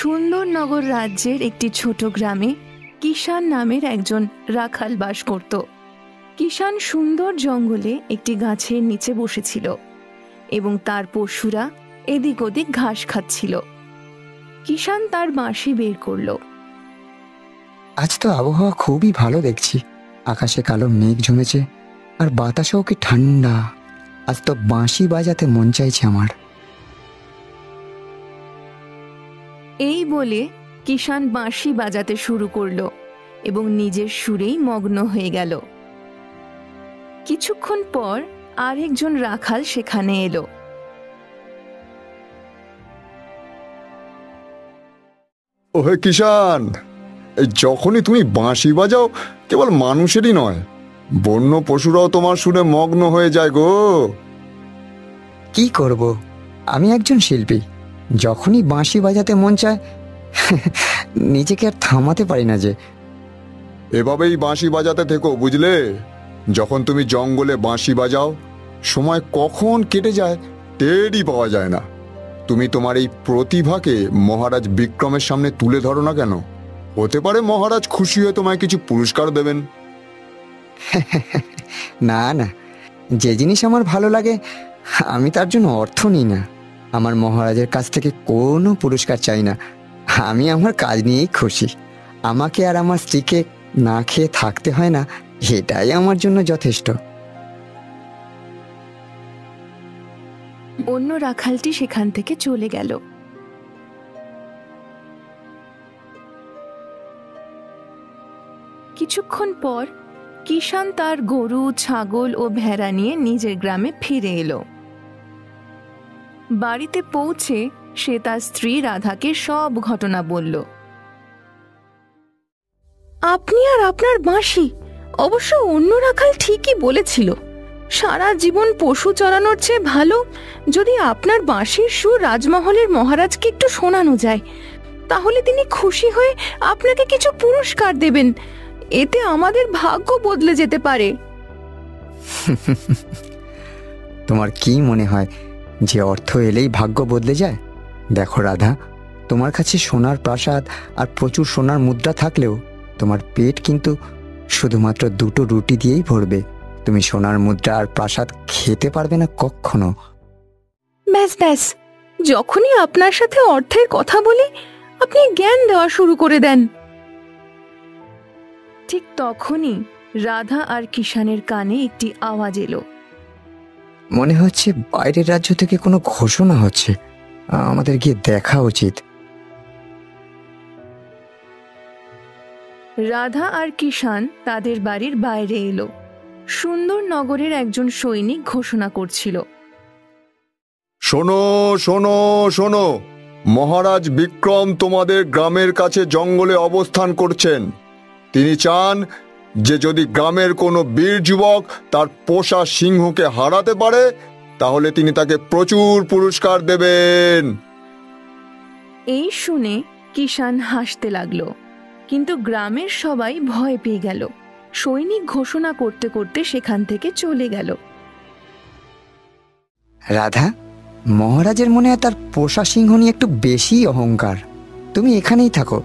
সুন্দরনগর রাজ্যের একটি ছোট গ্রামে কিষান নামের একজন রাখাল বাস করত। কিষান সুন্দর জঙ্গলে একটি গাছের নিচে বসেছিল এবং তার পশুরা এদিক ওদিক ঘাস খাচ্ছিল। কিষান তার বাঁশি বের করল। আজ তো আবহাওয়া খুবই ভালো দেখছি, আকাশে কালো মেঘ জমেছে আর বাতাসও কি ঠান্ডা। আজ তো বাঁশি বাজাতে মন চাইছে আমার। এই বলে কিষান বাঁশি বাজাতে শুরু করলো এবং নিজের সুরেই মগ্ন হয়ে গেল। কিছুক্ষণ পর আরেকজন রাখাল সেখানে এলো। ওহে কিষান, যখনই তুমি বাঁশি বাজাও কেবল মানুষেরই নয়, বন্য পশুরাও তোমার সুরে মগ্ন হয়ে যায় গো। কি করব, আমি একজন শিল্পী, যখনই বাঁশি বাজাতে মন চায় নিজেকে আর থামাতে পারি না যে। এভাবেই বাঁশি বাজাতে থেকো, বুঝলে? যখন তুমি জঙ্গলে বাঁশি বাজাও সময় কখন কেটে যায় টেরই পাওয়া যায় না। তুমি তোমার এই প্রতিভাকে মহারাজ বিক্রমের সামনে তুলে ধরো না কেন? হতে পারে মহারাজ খুশি হয়ে তোমায় কিছু পুরস্কার দেবেন। না না, যে জিনিস আমার ভালো লাগে আমি তার জন্য অর্থ নিই না। আমার মহারাজের কাছ থেকে কোনো পুরস্কার চাই না। আমি আমার কাজ নিয়েই খুশি। আমাকে আর আমার স্ত্রীকে না খেয়ে থাকতে হয় না, এটাই আমার জন্য যথেষ্ট। অন্য রাখালটি সেখান থেকে চলে গেল। কিছুক্ষণ পর কিষান তার গরু, ছাগল ও ভেড়া নিয়ে নিজের গ্রামে ফিরে এলো। বাড়িতে পৌঁছে সে তার স্ত্রী রাধাকে সব ঘটনা বলল। আপনি আর আপনার বাঁশি, অবশ্য অন্য রাখাল ঠিকই বলেছিল, সারা জীবন পশু চড়ানোর চেয়ে ভালো যদি আপনার বাঁশির সুর রাজমহলের মহারাজকে একটু শোনানো যায়, তাহলে তিনি খুশি হয়ে আপনাকে কিছু পুরস্কার দেবেন। এতে আমাদের ভাগ্য বদলে যেতে পারে। তোমার কি মনে হয় যে অর্থ এলেই ভাগ্য বদলে যায়? দেখো রাধা, তোমার কাছে সোনার প্রাসাদ আর প্রচুর সোনার মুদ্রা থাকলেও তোমার পেট কিন্তু শুধুমাত্র দুটো রুটি দিয়েই ভরবে। তুমি সোনার মুদ্রা আর প্রাসাদ খেতে পারবে না কখনো। ব্যাস ব্যাস, যখনই আপনার সাথে অর্থের কথা বলি আপনি জ্ঞান দেওয়া শুরু করে দেন। ঠিক তখনই রাধা আর কিষানের কানে একটি আওয়াজ এলো। মনে হচ্ছে বাইরের রাজ্য থেকে কোনো ঘোষণা হচ্ছে, আমাদের গিয়ে দেখা উচিত। রাধা আর কিষান তাদের বাড়ির বাইরে এলো। সুন্দরনগরের একজন সৈনিক ঘোষণা করছিল, শোনো শোনো শোনো, মহারাজ বিক্রম তোমাদের গ্রামের কাছে জঙ্গলে অবস্থান করছেন। তিনি চান যে যদি গ্রামের কোনো বীর যুবক তার পোষা সিংহকে হারাতে পারে তাহলে তিনি তাকে প্রচুর পুরস্কার দেবেন। এই শুনে কিষান হাসতে লাগলো, কিন্তু গ্রামের সবাই ভয় পেয়ে গেল। সৈনিক ঘোষণা করতে করতে সেখান থেকে চলে গেল। রাধা, মহারাজের মনে হয় তার পোষা সিংহ নিয়ে একটু বেশি অহংকার। তুমি এখানেই থাকো,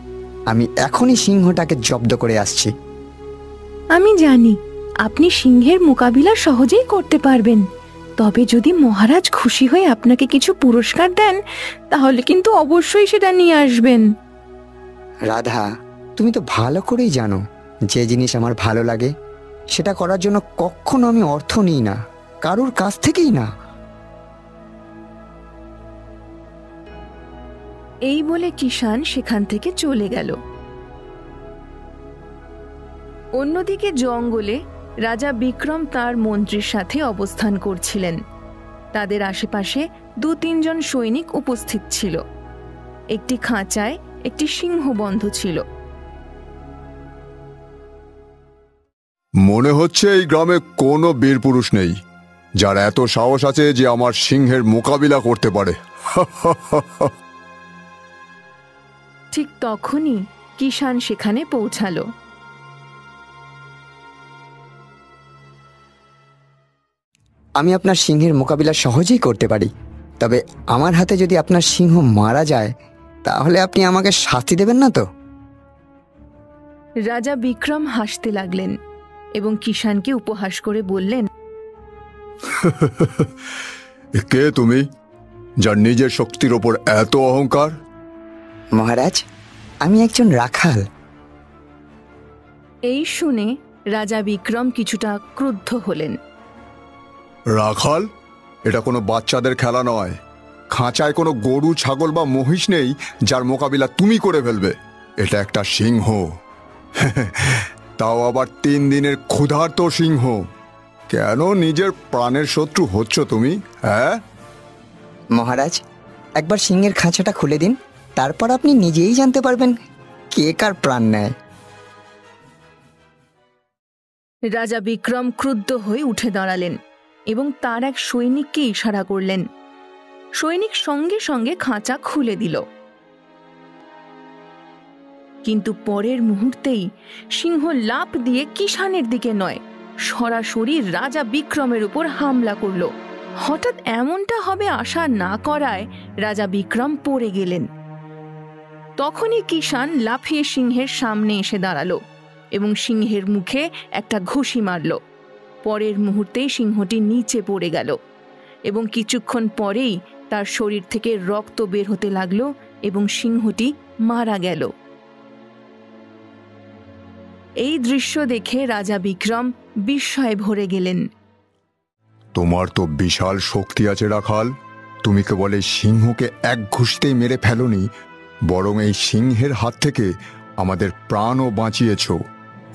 আমি এখনই সিংহটাকে জব্দ করে আসছি। আমি জানি আপনি সিংহের মোকাবিলা সহজেই করতে পারবেন, তবে যদি মহারাজ খুশি হয়ে আপনাকে কিছু পুরস্কার দেন তাহলে কিন্তু অবশ্যই সেটা নিয়ে আসবেন। রাধা, তুমি তো ভালো করেই জানো যে জিনিস আমার ভালো লাগে সেটা করার জন্য কখনো আমি অর্থ নিই না, কারোর কাছ থেকেই না। এই বলে কিষান সেখান থেকে চলে গেল। অন্যদিকে জঙ্গলে রাজা বিক্রম তার মন্ত্রীর সাথে অবস্থান করছিলেন। তাদের আশেপাশে 2-3 জন সৈনিক উপস্থিত ছিল। একটি খাঁচায় একটি সিংহ বন্ধ ছিল। মনে হচ্ছে এই গ্রামে কোনো বীর পুরুষ নেই যার এত সাহস আছে যে আমার সিংহের মোকাবিলা করতে পারে। ঠিক তখনই কিষান সেখানে পৌঁছালো। আমি আপনার সিংহের মোকাবিলা সহজেই করতে পারি, তবে আমার হাতে যদি আপনার সিংহ মারা যায় তাহলে আপনি আমাকে শাস্তি দেবেন না তো? রাজা বিক্রম হাসতে লাগলেন এবং কিষাণকে উপহাস করে বললেন, কে তুমি, যার নিজের শক্তির ওপর এত অহংকার? মহারাজ, আমি একজন রাখাল। এই শুনে রাজা বিক্রম কিছুটা ক্রুদ্ধ হলেন। রাখাল? এটা কোনো বাচ্চাদের খেলা নয়। খাঁচায় কোনো গরু, ছাগল বা মহিষ নেই যার মোকাবিলা তুমি করে ফেলবে। এটা একটা সিংহ, তাও আবার 3 দিনের ক্ষুধার্ত সিংহ। কেন নিজের প্রাণের শত্রু হচ্ছ তুমি? হ্যাঁ মহারাজ, একবার সিংহের খাঁচাটা খুলে দিন, তারপর আপনি নিজেই জানতে পারবেন কে কার প্রাণ নেয়। রাজা বিক্রম ক্রুদ্ধ হয়ে উঠে দাঁড়ালেন এবং তার এক সৈনিককে ইশারা করলেন। সৈনিক সঙ্গে সঙ্গে খাঁচা খুলে দিল। কিন্তু পরের মুহূর্তেই সিংহ লাফ দিয়ে কিষাণের দিকে নয়, সরাসরি রাজা বিক্রমের উপর হামলা করল। হঠাৎ এমনটা হবে আশা না করায় রাজা বিক্রম পড়ে গেলেন। তখনই কিষাণ লাফিয়ে সিংহের সামনে এসে দাঁড়ালো এবং সিংহের মুখে একটা ঘুষি মারল। পরের মুহূর্তেই সিংহটি নিচে পড়ে গেল এবং কিছুক্ষণ পরেই তার শরীর থেকে রক্ত বের হতে লাগলো এবং সিংহটি মারা গেল। এই দৃশ্য দেখে রাজা বিক্রম বিস্ময়ে ভরে গেলেন। তোমার তো বিশাল শক্তি আছে রাখাল। তুমি কেবল এই সিংহকে এক ঘুষিতেই মেরে ফেলোনি, বরং এই সিংহের হাত থেকে আমাদের প্রাণও বাঁচিয়েছ।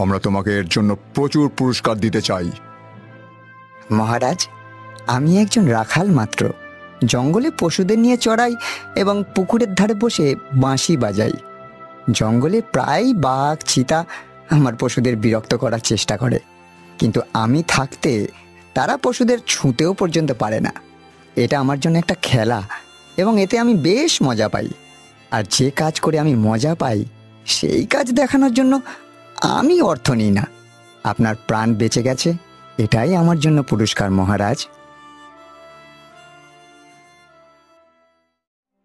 আমরা তোমাকে এর জন্য প্রচুর পুরস্কার দিতে চাই। মহারাজ, আমি একজন রাখাল মাত্র। জঙ্গলে পশুদের নিয়ে চড়াই এবং পুকুরের ধারে বসে বাঁশি বাজাই। জঙ্গলে প্রায় বাঘ, চিতা আমার পশুদের বিরক্ত করার চেষ্টা করে, কিন্তু আমি থাকতে তারা পশুদের ছুঁতেও পর্যন্ত পারে না। এটা আমার জন্য একটা খেলা এবং এতে আমি বেশ মজা পাই। আর যে কাজ করে আমি মজা পাই সেই কাজ দেখানোর জন্য আমি অর্থ নিই না। আপনার প্রাণ বেঁচে গেছে, এটাই আমার জন্য পুরস্কার মহারাজ।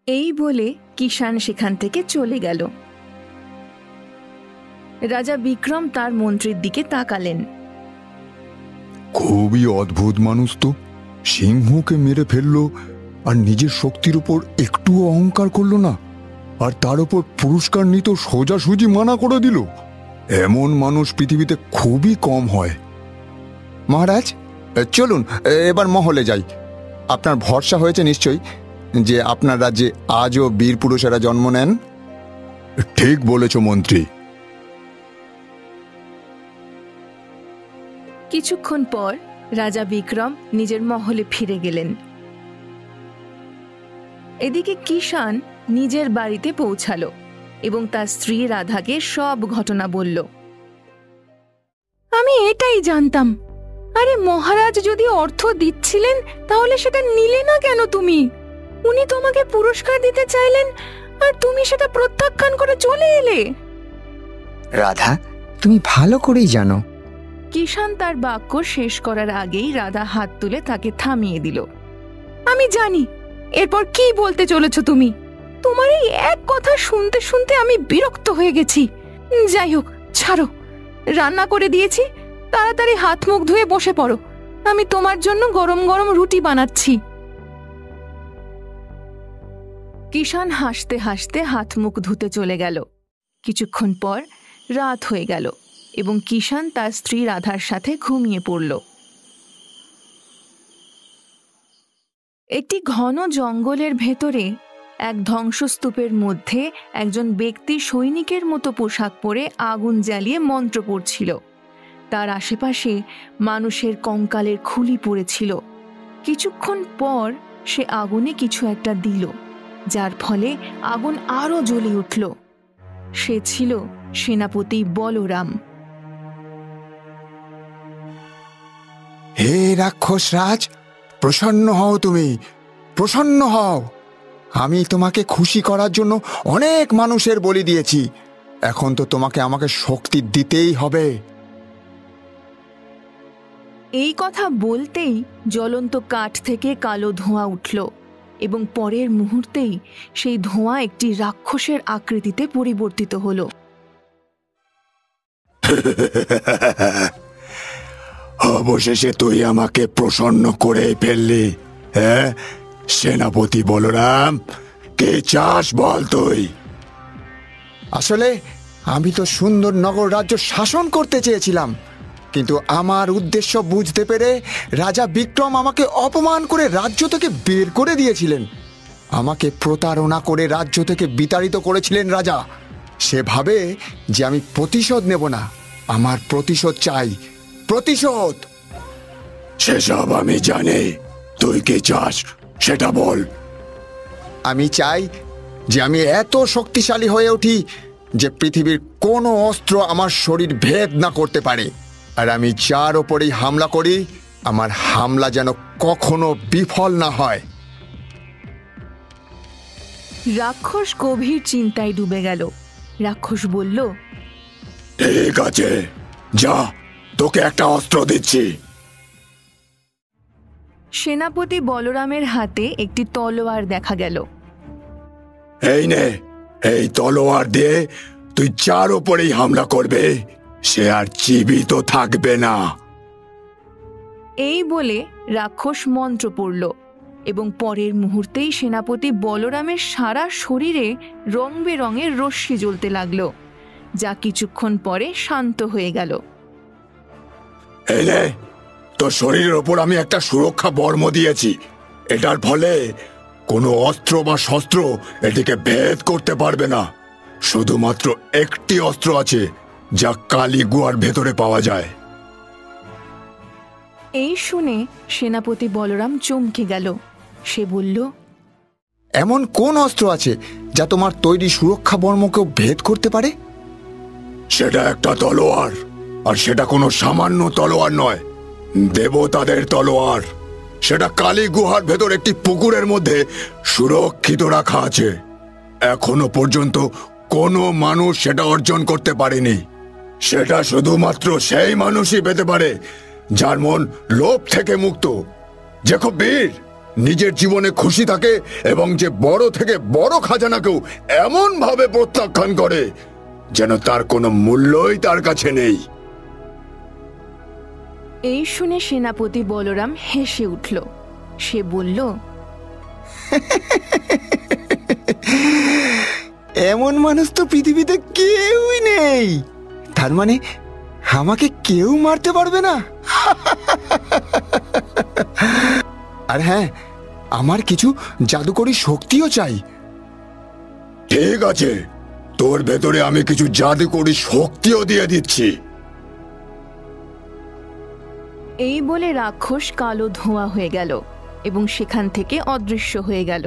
এই বলে কিষাণ সেখান থেকে চলে গেল। রাজা বিক্রম তার মন্ত্রীর দিকে তাকালেন। খুবই অদ্ভুত মানুষ তো। সিংহকে মেরে ফেললো আর নিজের শক্তির উপর একটুও অহংকার করলো না, আর তার উপর পুরস্কার নিতে সোজাসুজি মানা করে দিল। এমন মানুষ পৃথিবীতে খুবই কম হয়। মহারাজ, চলুন এবার মহলে যাই। আপনার ভরসা হয়েছে নিশ্চয়ই যে আপনার রাজ্যে আজও বীর পুরুষেরা জন্ম নেন। ঠিক বলেছ মন্ত্রী। কিছুক্ষণ পর রাজা বিক্রম নিজের মহলে ফিরে গেলেন। এদিকে কিষাণ নিজের বাড়িতে পৌঁছালো এবং তার স্ত্রী রাধাকে সব ঘটনা বলল। আমি এটাই জানতাম। আরে মহারাজ যদি অর্থ দিচ্ছিলেন তাহলে সেটা নিলে না কেন তুমি? উনি তোমাকে পুরস্কার দিতে চাইলেন আর তুমি সেটা প্রত্যাখ্যান করে চলে এলে। রাধা, তুমি ভালো করেই জানো। কিষাণ তার বাক্য শেষ করার আগেই রাধা হাত তুলে তাকে থামিয়ে দিল। আমি জানি এরপর কি বলতে চলেছ তুমি। তোমার এই এক কথা শুনতে শুনতে আমি বিরক্ত হয়ে গেছি। যাই হোক, ছাড়ো। রান্না করে দিয়েছি, তাড়াতাড়ি হাত মুখ ধুয়ে বসে পড়ো। আমি তোমার জন্য গরম গরম রুটি বানাচ্ছি। কিষাণ হাসতে হাসতে হাত মুখ ধুতে চলে গেল। কিছুক্ষণ পর রাত হয়ে গেল এবং কিষাণ তার স্ত্রী রাধার সাথে ঘুমিয়ে পড়ল। একটি ঘন জঙ্গলের ভেতরে এক ধ্বংসস্তূপের মধ্যে একজন ব্যক্তি সৈনিকের মতো পোশাক পরে আগুন জ্বালিয়ে মন্ত্র পড়ছিল। তার আশেপাশে মানুষের কঙ্কালের খুলি পড়েছিল। কিছুক্ষণ পর সে আগুনে কিছু একটা দিল, যার ফলে আগুন আরো জ্বলে উঠল। সে ছিল সেনাপতি বলরাম। হে রাক্ষস রাজ, প্রসন্ন হও, তুমি প্রসন্ন হও। আমি তোমাকে খুশি করার জন্য অনেক মানুষের বলি দিয়েছি। এখন তো তোমাকে আমাকে শক্তি দিতেই হবে। এই কথা বলতেই জ্বলন্ত কাঠ থেকে কালো ধোঁয়া উঠল এবং পরের মুহূর্তেই সেই ধোঁয়া একটি রাক্ষসের আকৃতিতে পরিবর্তিত হলো। অবশেষে তুই আমাকে প্রসন্ন করে ফেললি, হ্যাঁ সেনাপতি বলরাম? কে চাস বল তুই? আসলে আমি তো সুন্দর নগর রাজ্য শাসন করতে চেয়েছিলাম, কিন্তু আমার উদ্দেশ্য বুঝতে পেরে রাজা বিক্রম আমাকে অপমান করে রাজ্য থেকে বের করে দিয়েছিলেন। আমাকে প্রতারণা করে রাজ্য থেকে বিতাড়িত করেছিলেন রাজা। সে ভাবে যে আমি প্রতিশোধ নেব না, আমার প্রতিশোধ চাই, প্রতিশোধ। সেসব আমি জানি, তুই কি চাস সেটা বল। আমি চাই যে আমি এত শক্তিশালী হয়ে উঠি যে পৃথিবীর কোনো অস্ত্র আমার শরীর ভেদ না করতে পারে, আর আমি যার ওপরেই হামলা করি আমার হামলা যেন কখনো বিফল না হয়। রাক্ষস গভীর চিন্তায় ডুবে গেল। রাক্ষস বলল, ঠিক আছে, যা, তোকে একটা অস্ত্র দিচ্ছি। সেনাপতি বলরামের হাতে একটি তলোয়ার দেখা গেল। এই নে, এই তলোয়ার দিয়ে তুই যার ওপরেই হামলা করবে সে আর জীবিত থাকবে না। এই বলে রাক্ষস মন্ত্র পড়ল এবং পরের মুহূর্তেই সেনাপতি বলরামের সারা শরীরে রং বেরঙের রশ্মি জ্বলতে লাগল, যা কিছুক্ষণ পরে শান্ত হয়ে গেল। এই নে, তোর শরীরের ওপর আমি একটা সুরক্ষা বর্ম দিয়েছি। এটার ফলে কোনো অস্ত্র বা শস্ত্র এটিকে ভেদ করতে পারবে না। শুধুমাত্র একটি অস্ত্র আছে যা কালী গুহার ভেতরে পাওয়া যায়। এই শুনে সেনাপতি বলরাম চমকে গেল। সে বলল, এমন কোন অস্ত্র আছে যা তোমার তৈরি সুরক্ষা বর্মকেও ভেদ করতে পারে? সেটা একটা তলোয়ার, আর সেটা কোনো সামান্য তলোয়ার নয়, দেবতাদের তলোয়ার। সেটা কালী গুহার ভেতর একটি পুকুরের মধ্যে সুরক্ষিত রাখা আছে। এখনো পর্যন্ত কোনো মানুষ সেটা অর্জন করতে পারেনি। সেটা শুধুমাত্র সেই মানুষই পেতে পারে যার মন লোভ থেকে মুক্ত, যে খুব বীর, নিজের জীবনে খুশি থাকে এবং যে বড় থেকে বড় খাজানাকেও এমন ভাবে প্রত্যাখ্যান করে যেন তার কোনো মূল্যই তার কাছে নেই। এই শুনে সেনাপতি বলরাম হেসে উঠল। সে বলল, এমন মানুষ তো পৃথিবীতে কেউই নেই। তার মানে আমাকে কেউ মারতে পারবে না। আর হ্যাঁ, আমার কিছু জাদুকরী শক্তিও চাই। ঠিক আছে, তোর ভেতরে আমি কিছু জাদুকরী শক্তিও দিয়ে দিচ্ছি। এই বলে রাক্ষস কালো ধোঁয়া হয়ে গেল এবং সেখান থেকে অদৃশ্য হয়ে গেল।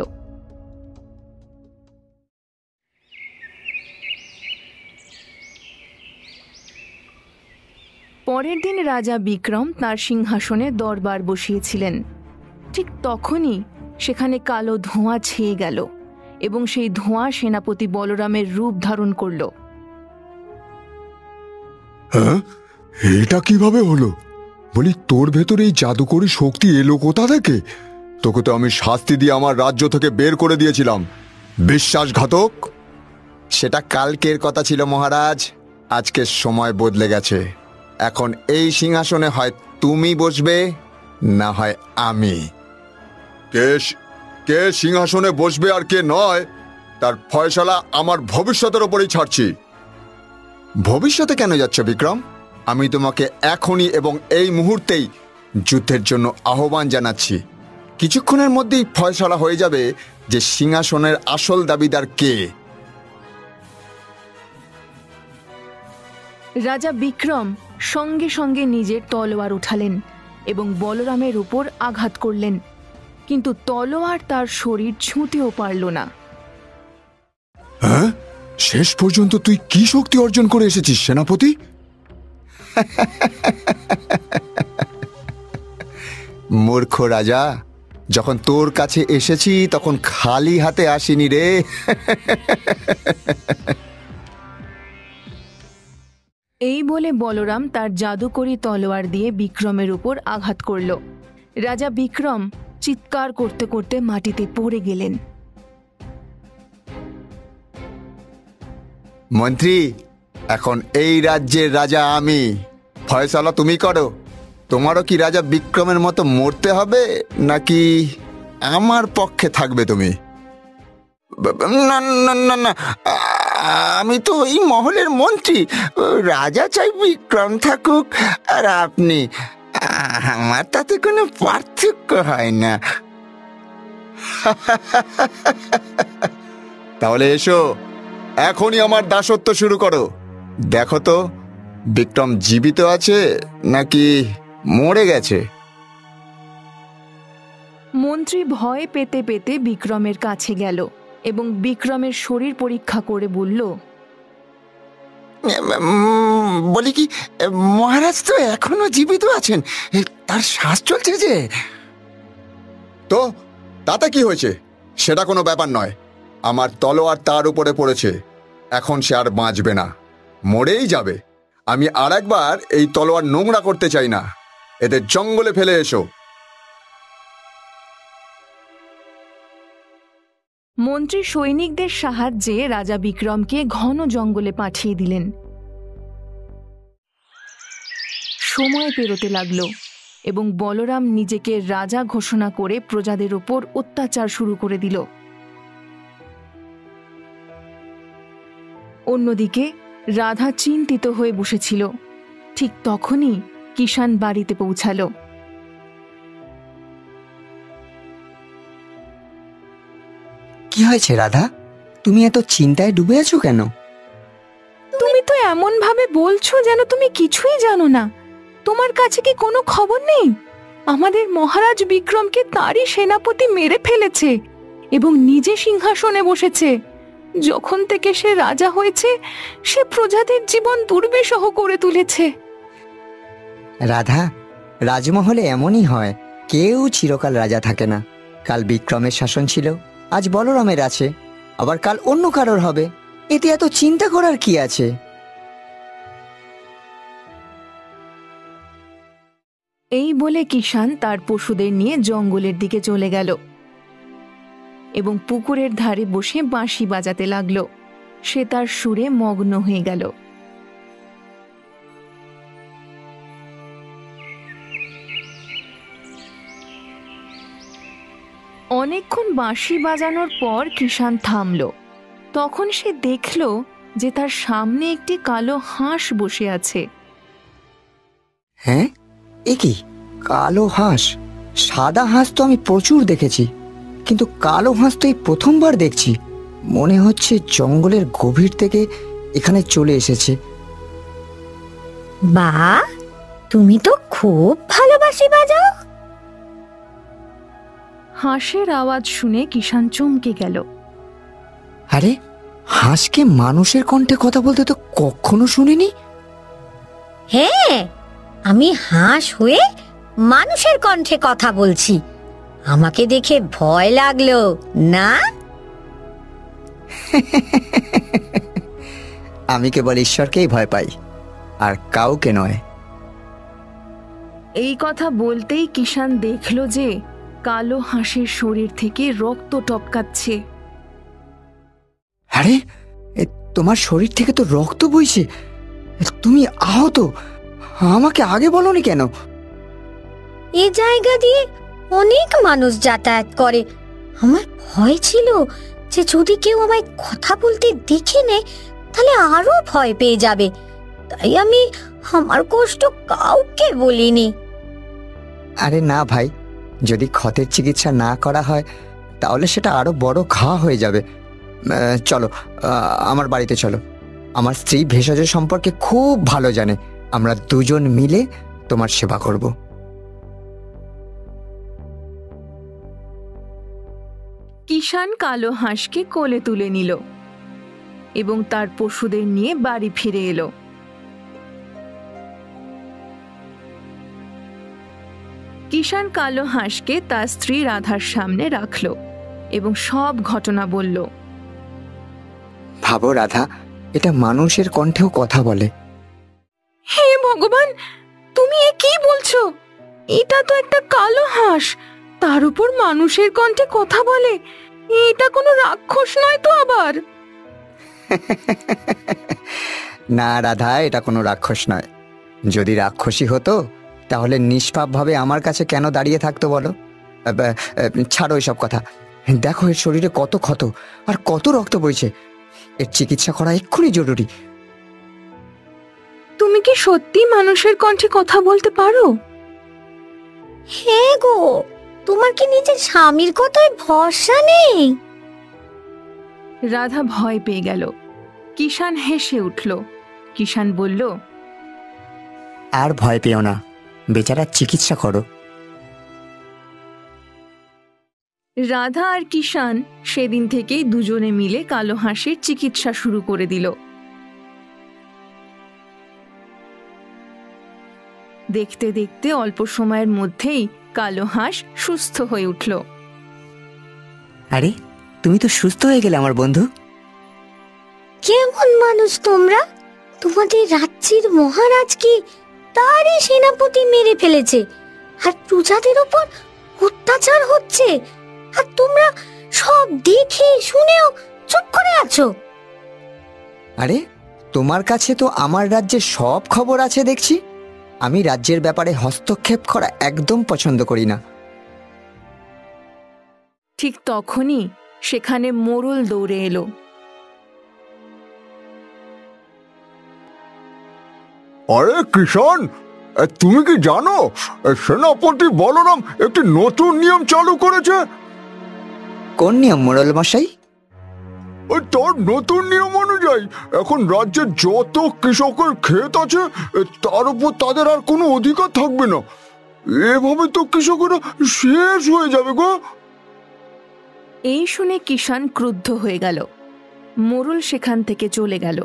পরের দিন রাজা বিক্রম তার সিংহাসনে দরবার বসিয়েছিলেন। ঠিক তখনই সেখানে কালো ধোঁয়া ছেয়ে গেল এবং সেই ধোঁয়া সেনাপতি বলরামের রূপ ধারণ করল। হ্যাঁ, এটা কিভাবে হলো? বলি, তোর ভেতরে এই জাদুকরী শক্তি এলো কোথা থেকে? তোকে তো আমি শাস্তি দিয়ে আমার রাজ্য থেকে বের করে দিয়েছিলাম, বিশ্বাসঘাতক। সেটা কালকের কথা ছিল মহারাজ। আজকের সময় বদলে গেছে। এখন এই সিংহাসনে হয় তুমি বসবে, না হয় আমি। কে সিংহাসনে বসবে আর কে নয়, তার ফয়সালা আমার ভবিষ্যতের ওপরেই ছাড়ছি। ভবিষ্যতে কেন যাচ্ছ বিক্রম? আমি তোমাকে এখনই এবং এই মুহূর্তেই যুদ্ধের জন্য আহ্বান জানাচ্ছি। কিছুক্ষণের মধ্যেই ফয়সালা হয়ে যাবে যে সিংহাসনের আসল দাবিদার কে। রাজা বিক্রম সঙ্গে সঙ্গে নিজের তলোয়ার উঠালেন এবং বলরামের উপর আঘাত করলেন, কিন্তু তলোয়ার তার শরীর ছুঁতেও পারল না। হ্যাঁ, শেষ পর্যন্ত তুই কি শক্তি অর্জন করে এসেছিস সেনাপতি? মূর্খ রাজা, যখন তোর কাছে এসেছি তখন খালি হাতে আসিনি রে। এই বলে বলরাম তার জাদুকরী তলোয়ার দিয়ে বিক্রমের উপর আঘাত করল। রাজা বিক্রম চিৎকার করতে করতে মাটিতে পড়ে গেলেন। মন্ত্রী, এখন এই রাজ্যের রাজা আমি, ফয়সালা তুমি করো। তোমারও কি রাজা বিক্রমের মতো মরতে হবে, নাকি আমার পক্ষে থাকবে তুমি? না না না না, আমি তো এই মহলের মন্ত্রী। রাজা চাই বিক্রম থাকুক আর আপনি, আমার তাতে কোনো পার্থক্য হয় না। তাহলে এসো, এখনই আমার দাসত্ব শুরু করো। দেখো তো বিক্রম জীবিত আছে নাকি মরে গেছে। মন্ত্রী ভয় পেতে পেতে বিক্রমের কাছে গেল এবং বিক্রমের শরীর পরীক্ষা করে বলল, বলি কি, মহারাজ তো এখনো জীবিত আছেন, তার শ্বাস চলছে যে। তো তাতে কি হয়েছে? সেটা কোনো ব্যাপার নয়। আমার তলোয়ার তার উপরে পড়েছে, এখন সে আর বাঁচবে না, মরেই যাবে। আমি আর একবার এই তলোয়ার নোংরা করতে চাই না। এদের জঙ্গলে ফেলে এসো। মন্ত্রী সৈনিকদের সাহায্যে রাজা বিক্রমকে ঘন জঙ্গলে পাঠিয়ে দিলেন। সময় পেরোতে লাগলো এবং বলরাম নিজেকে রাজা ঘোষণা করে প্রজাদের ওপর অত্যাচার শুরু করে দিল। অন্যদিকে রাধা চিন্তিত হয়ে বসেছিল। ঠিক তখনই কিষান বাড়িতে পৌঁছালো। কি হয়েছে রাধা, তুমি এত চিন্তায় ডুবে আছো কেন? তুমি তো এমন ভাবে বলছো যেন তুমি কিছুই জানো না। তোমার কাছে কি কোনো খবর নেই? আমাদের মহারাজ বিক্রমকে তারই সেনাপতি মেরে ফেলেছে এবং নিজে সিংহাসনে বসেছে। যখন থেকে সে রাজা হয়েছে, সে প্রজাদের জীবন দুর্বিষহ করে তুলেছে। রাধা, রাজমহলে এমনই হয়, কেউ চিরকাল রাজা থাকে না। কাল বিক্রমের শাসন ছিল, আজ বলরামের আছে, আবার কাল অন্য কারোর হবে। এতে এত চিন্তা করার কি আছে? এই বলে কিষান তার পশুদের নিয়ে জঙ্গলের দিকে চলে গেল এবং পুকুরের ধারে বসে বাঁশি বাজাতে লাগল। সে তার সুরে মগ্ন হয়ে গেল। অনেকক্ষণ বাঁশি বাজানোর পর কিষান থামল। তখন সে দেখল যে তার সামনে একটি কালো হাঁস বসে আছে। হ্যাঁ, এ কি? কালো হাঁস? সাদা হাঁস তো আমি প্রচুর দেখেছি, কিন্তু কালো হাঁস তো এই প্রথমবার দেখছি। মনে হচ্ছে জঙ্গলের গভীর থেকে এখানে চলে এসেছে। বাহ, তুমি তো খুব ভালো বাঁশি বাজাও। হাঁসের আওয়াজ শুনে কিষান চমকে গেল। আরে, হাঁসকে মানুষের কণ্ঠে কথা বলতে তো কখনো শুনিনি। হ্যাঁ, আমি হাঁস হয়ে মানুষের কণ্ঠে কথা বলছি। আমাকে দেখে ভয় লাগলো না? আমি কেবল ঈশ্বরকেই ভয় পাই, আর কাউকে নয়। এই কথা বলতেই কিষান দেখল যে কালো হাঁসের শরীর থেকে রক্ত টপকাচ্ছে। আরে, তোমার শরীর থেকে তো রক্ত বইছে। তুমি আহত, আমাকে আগে বলনি কেন? এ জায়গা দিয়ে অনেক মানুষ যাতায়াত করে। আমার ভয় ছিল যে যদি কেউ আমায় কথা বলতে দেখে নেয় তাহলে আরো ভয় পেয়ে যাবে, তাই আমি আমার কষ্ট কাউকে বলিনি। আরে না ভাই, যদি ক্ষতের চিকিৎসা না করা হয় তাহলে সেটা আরো বড় ঘা হয়ে যাবে। চলো, আমার বাড়িতে চলো। আমার স্ত্রী ভেষজ সম্পর্কে খুব ভালো জানে। আমরা দুজন মিলে তোমার সেবা করব। কিষান কালো হাঁসকে কোলে তুলে নিল এবং তার পশুদের নিয়ে বাড়ি ফিরে এলো। কিষান কালো হাঁসকে তার স্ত্রী রাধার সামনে রাখল এবং সব ঘটনা বলল। ভাবো রাধা, এটা মানুষের কণ্ঠেও কথা বলে। হে ভগবান, তুমি এ কি বলছো? এটা তো একটা কালো হাঁস। তার উপর মানুষের কণ্ঠে কথা বলে, এটা কোনো রাক্ষস নয় তো আবার? না রাধা, এটা কোনো রাক্ষস নয়। যদি রাক্ষসী হতো তাহলে নিষ্পাপভাবে আমার কাছে কেন দাঁড়িয়ে থাকতো বলো? ছাড়ো এসব কথা। দেখো এর শরীরে কত ক্ষত আর কত রক্ত বইছে। এর চিকিৎসা করা এক্ষুনি জরুরি। তুমি কি সত্যি মানুষের কণ্ঠে কথা বলতে পারো? হ্যাঁ গো, তোমার কি নিজের স্বামীর কথায় ভরসা নেই? রাধা ভয় পেয়ে গেল। কিষান হেসে উঠল। কিষান বলল, আর ভয় পেও না, বেচারার চিকিৎসা করো। রাধা আর কিষান সেদিন থেকেই দুজনে মিলে কালো হাঁসের চিকিৎসা শুরু করে দিল। দেখতে দেখতে অল্প সময়ের মধ্যেই কালো হাঁস সুস্থ হয়ে উঠল। আরে, তুমি তো সুস্থ হয়ে গেলে আমার বন্ধু। কেমন মানুষ তোমরা? তোমাদের রাজ্যের মহারাজ কি তারই সেনাপতি মেরে ফেলেছে, আর প্রজাদের উপর অত্যাচার হচ্ছে, আর তোমরা সব দেখে শুনেও চুপ করে আছো। আরে, তোমার কাছে তো আমার রাজ্যের সব খবর আছে দেখছি। আমি রাজ্যের ব্যাপারে হস্তক্ষেপ করা একদম পছন্দ করি না। ঠিক তখনই সেখানে মোড়ল দৌড়ে এলো। আরে কিষান, তুমি কি জানো সেনাপতি বলরাম একটি নতুন নিয়ম চালু করেছে? কোন নিয়ম মোড়ল মশাই? তার নতুন নিয়ম অনুযায়ী এখন রাজ্যের যত কৃষকের ক্ষেত আছে তার উপর তাদের আর কোনো অধিকার থাকবে না। এভাবে তো কৃষকেরা শেষ হয়ে যাবে গো। এই শুনে কিষান ক্রুদ্ধ হয়ে গেল। মোড়ল সেখান থেকে চলে গেল।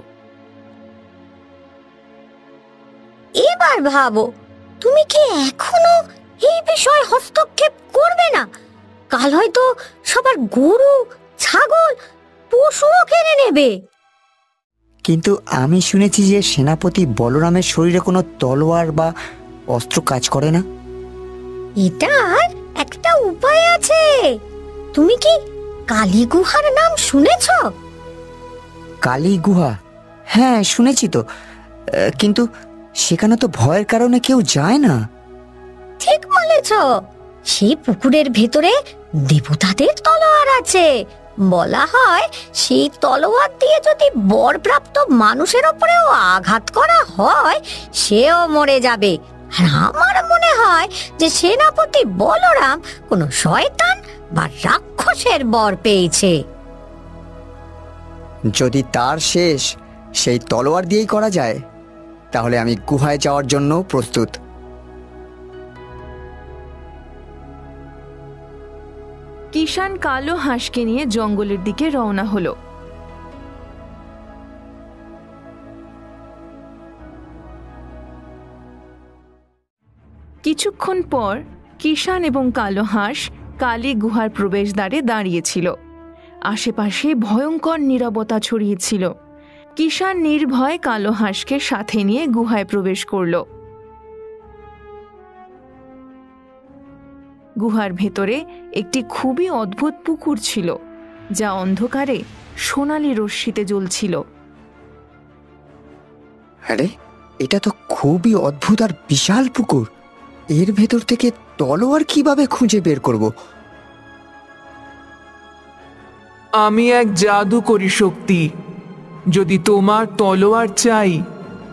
এবার ভাবো, তুমি কি এখনো এই বিষয়ে হস্তক্ষেপ করবে না? কাল হয়তো সবার গরু, ছাগল, পশুও কেড়ে নেবে। কিন্তু আমি শুনেছি যে সেনাপতি বলরামের শরীরে কোনো তলোয়ার বা অস্ত্র কাজ করে না। এটার একটা উপায় আছে। তুমি কি কালী গুহার নাম শুনেছ? কালী গুহা? হ্যাঁ, শুনেছি তো, কিন্তু সেখানে তো ভয়ের কারণে কেউ যায় না। ঠিক বলেছ। সেই পুকুরের ভেতরে দেবতাদের তলোয়ার আছে। বলা হয় সেই তলোয়ার দিয়ে যদি বরপ্রাপ্ত মানুষের উপরেও আঘাত করা হয়, সেও মরে যাবে। আর আমার মনে হয় যে সেনাপতি বলরাম কোনো শয়তান বা রাক্ষসের বর পেয়েছে। যদি তার শেষ সেই তলোয়ার দিয়েই করা যায়, তাহলে আমি গুহায় যাওয়ার জন্য প্রস্তুত। কিষান কালো হাঁসকে নিয়ে জঙ্গলের দিকে রওনা হলো। কিছুক্ষণ পর কিষান এবং কালো হাঁস কালী গুহার প্রবেশদ্বারে দাঁড়িয়েছিল। আশেপাশে ভয়ঙ্কর নীরবতা ছড়িয়েছিল। কিষান নির্ভয়ে কালো হাঁসকে সাথে নিয়ে গুহায় প্রবেশ করল। গুহার ভেতরে একটি খুবই অদ্ভুত পুকুর ছিল, যা অন্ধকারে সোনালি রশ্মিতে জ্বলছিল। আরে, এটা তো খুবই অদ্ভুত আর বিশাল পুকুর। এর ভেতর থেকে তলোয়ার কিভাবে খুঁজে বের করব? আমি এক জাদুকরী শক্তি। যদি তোমার তলোয়ার চাই,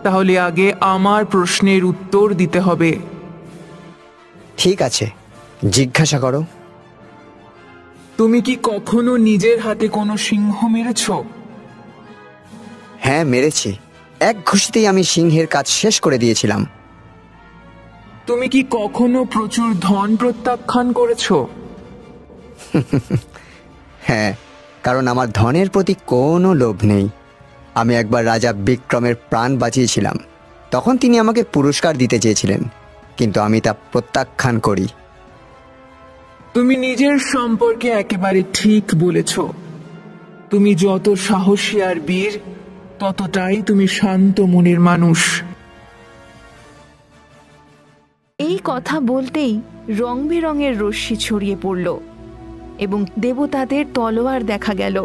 তাহলে আগে আমার প্রশ্নের উত্তর দিতে হবে। ঠিক আছে, জিজ্ঞাসা করো। তুমি কি কখনো নিজের হাতে কোনো সিংহ মেরেছ? হ্যাঁ, মেরেছি। এক ঘুষিতেই আমি সিংহের কাজ শেষ করে দিয়েছিলাম। তুমি কি কখনো প্রচুর ধন প্রত্যাখ্যান করেছ? হ্যাঁ, কারণ আমার ধনের প্রতি কোনো লোভ নেই। আমি একবার রাজা বিক্রমের প্রাণ বাঁচিয়েছিলাম। তখন তিনি আমাকে পুরস্কার দিতে চেয়েছিলেন, কিন্তু আমি তা প্রত্যাখ্যান করি। তুমি নিজের সম্পর্কে একেবারে ঠিক বলেছ। তুমি যত সাহসী আর বীর, ততটাই তুমি শান্ত মনের মানুষ। এই কথা বলতেই রং বেরঙের রশ্মি ছড়িয়ে পড়ল এবং দেবতাদের তলোয়ার দেখা গেল।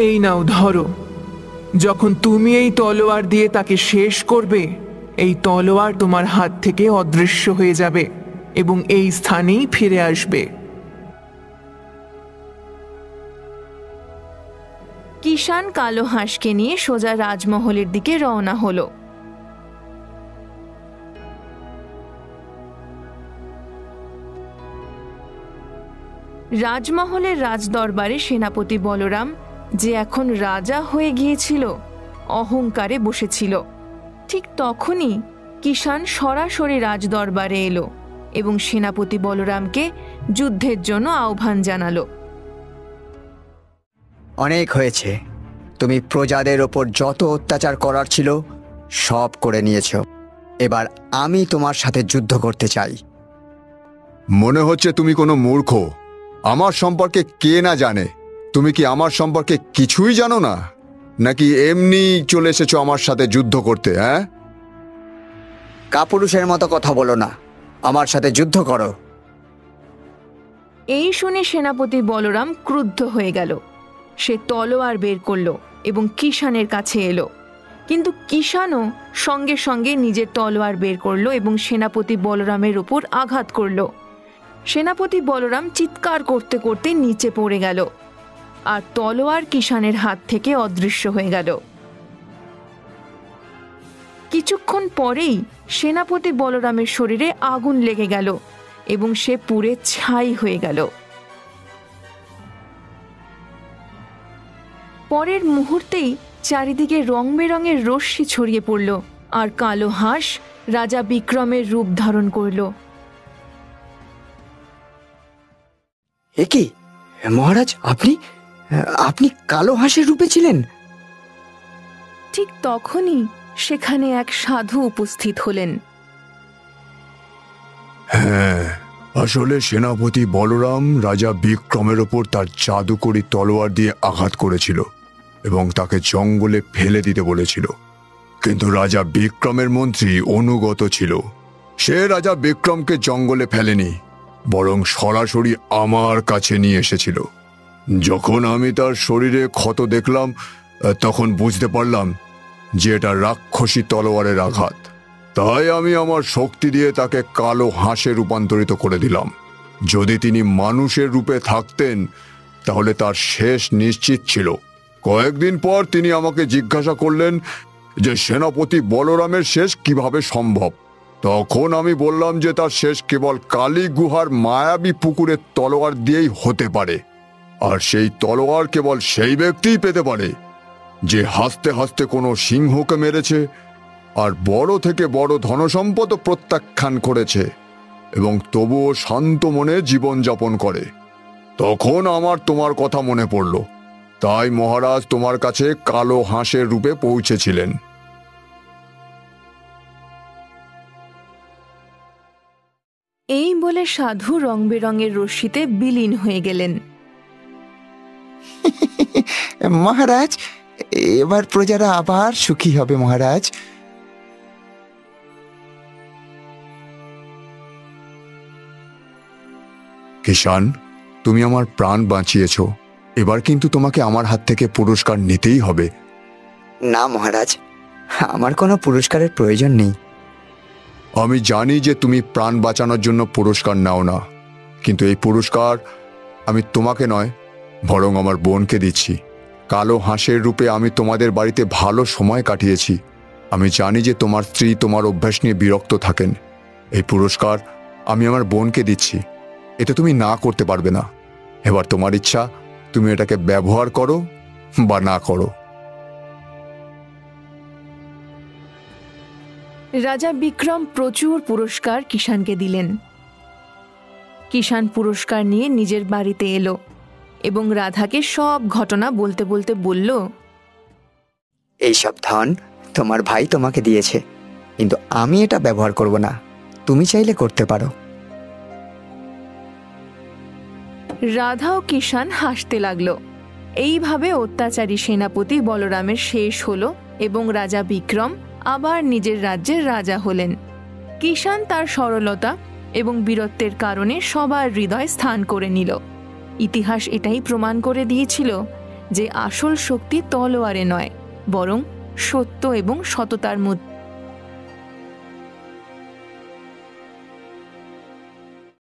এই নাও ধরো। যখন তুমি এই তলোয়ার দিয়ে তাকে শেষ করবে, এই তলোয়ার তোমার হাত থেকে অদৃশ্য হয়ে যাবে এবং এই স্থানেই ফিরে আসবে। কিষান কালো হাঁসকে নিয়ে সোজা রাজমহলের দিকে রওনা হলো। রাজমহলের রাজদরবারে সেনাপতি বলরাম, যে এখন রাজা হয়ে গিয়েছিল, অহংকারে বসেছিল। ঠিক তখনই কিষান সরাসরি রাজদরবারে এলো এবং সেনাপতি বলরামকে যুদ্ধের জন্য আহ্বান জানালো। অনেক হয়েছে। তুমি প্রজাদের ওপর যত অত্যাচার করার ছিল সব করে নিয়েছ। এবার আমি তোমার সাথে যুদ্ধ করতে চাই। মনে হচ্ছে তুমি কোনো মূর্খ। আমার সম্পর্কে কে না জানে? তুমি কি আমার সম্পর্কে কিছুই জানো না, নাকি এমনি চলে এসেছো আমার সাথে যুদ্ধ করতে? হ্যাঁ, কাপুরুষের মতো কথা বলো না, আমার সাথে যুদ্ধ করো। এই শুনে সেনাপতি বলরাম ক্রুদ্ধ হয়ে গেল। সে তলোয়ার বের করলো এবং কিষানের কাছে এলো, কিন্তু কিষানও সঙ্গে সঙ্গে নিজের তলোয়ার বের করলো এবং সেনাপতি বলরামের উপর আঘাত করলো। সেনাপতি বলরাম চিৎকার করতে করতে নিচে পড়ে গেল আর তলোয়ার কিষানের হাত থেকে অদৃশ্য হয়ে গেল। কিছুক্ষণ পরেই সেনাপতি বলরামের শরীরে আগুন লেগে গেল এবং সে পুড়ে ছাই হয়ে গেল। পরের মুহূর্তেই চারিদিকে রং বেরঙের রশ্মি ছড়িয়ে পড়ল আর কালো হাঁস রাজা বিক্রমের রূপ ধারণ করল। এ কি মহারাজ, আপনি আপনি কালো হাঁসের রূপে ছিলেন? ঠিক তখনই সেখানে এক সাধু উপস্থিত হলেন। হ্যাঁ, আসলে সেনাপতি বলরাম রাজা বিক্রমের ওপর তার জাদুকরি তলোয়ার দিয়ে আঘাত করেছিল এবং তাকে জঙ্গলে ফেলে দিতে বলেছিল। কিন্তু রাজা বিক্রমের মন্ত্রী অনুগত ছিল। সে রাজা বিক্রমকে জঙ্গলে ফেলেনি, বরং সরাসরি আমার কাছে নিয়ে এসেছিল। যখন আমি তার শরীরে ক্ষত দেখলাম, তখন বুঝতে পারলাম যে এটা রাক্ষসী তলোয়ারের আঘাত। তাই আমি আমার শক্তি দিয়ে তাকে কালো হাঁসে রূপান্তরিত করে দিলাম। যদি তিনি মানুষের রূপে থাকতেন তাহলে তার শেষ নিশ্চিত ছিল। কয়েকদিন পর তিনি আমাকে জিজ্ঞাসা করলেন যে সেনাপতি বলরামের শেষ কিভাবে সম্ভব। তখন আমি বললাম যে তার শেষ কেবল কালী গুহার মায়াবী পুকুরের তলোয়ার দিয়েই হতে পারে, আর সেই তলোয়ার কেবল সেই ব্যক্তিই পেতে পারে যে হাসতে হাসতে কোনো সিংহকে মেরেছে আর বড় থেকে বড় ধনসম্পদ প্রত্যাখ্যান করেছে এবং তবুও শান্ত মনে জীবনযাপন করে। তখন আমার তোমার কথা মনে পড়ল, তাই মহারাজ তোমার কাছে কালো হাঁসের রূপে পৌঁছেছিলেন। এই বলে সাধু রং বেরঙের রশ্মিতে বিলীন হয়ে গেলেন। মহারাজ, এবার প্রজারা আবার সুখী হবে মহারাজ। কিষান, তুমি আমার প্রাণ বাঁচিয়েছ। এবার কিন্তু তোমাকে আমার হাত থেকে পুরস্কার নিতেই হবে। না মহারাজ, আমার কোনো পুরস্কারের প্রয়োজন নেই। আমি জানি যে তুমি প্রাণ বাঁচানোর জন্য পুরস্কার নাও না, কিন্তু এই পুরস্কার আমি তোমাকে নয়, বরং আমার বোনকে দিচ্ছি। কালো হাঁসের রূপে আমি তোমাদের বাড়িতে ভালো সময় কাটিয়েছি। আমি জানি যে তোমার স্ত্রী তোমার অভ্যাস নিয়ে বিরক্ত থাকেন। এই পুরস্কার আমি আমার বোনকে দিচ্ছি। এটা তুমি না করতে পারবে না। এবার তোমার ইচ্ছা, তুমি এটাকে ব্যবহার করো বা না করো। রাজা বিক্রম প্রচুর পুরস্কার কিষানকে দিলেন। কিষান পুরস্কার নিয়ে নিজের বাড়িতে এলো এবং রাধাকে সব ঘটনা বলতে বলতে বলল, এইসব ধন তোমার ভাই তোমাকে দিয়েছে, কিন্তু আমি এটা ব্যবহার করব না। তুমি চাইলে করতে পারো। রাধা ও কিষান হাসতে লাগলো। এইভাবে অত্যাচারী সেনাপতি বলরামের শেষ হলো এবং রাজা বিক্রম আবার নিজের রাজ্যের রাজা হলেন। কিষান তার সরলতা এবং বীরত্বের কারণে সবার হৃদয় স্থান করে নিল। ইতিহাস এটাই প্রমাণ করে দিয়েছিল যে আসল শক্তি তলোয়ারে নয়, বরং সত্য এবং সততার মধ্যে।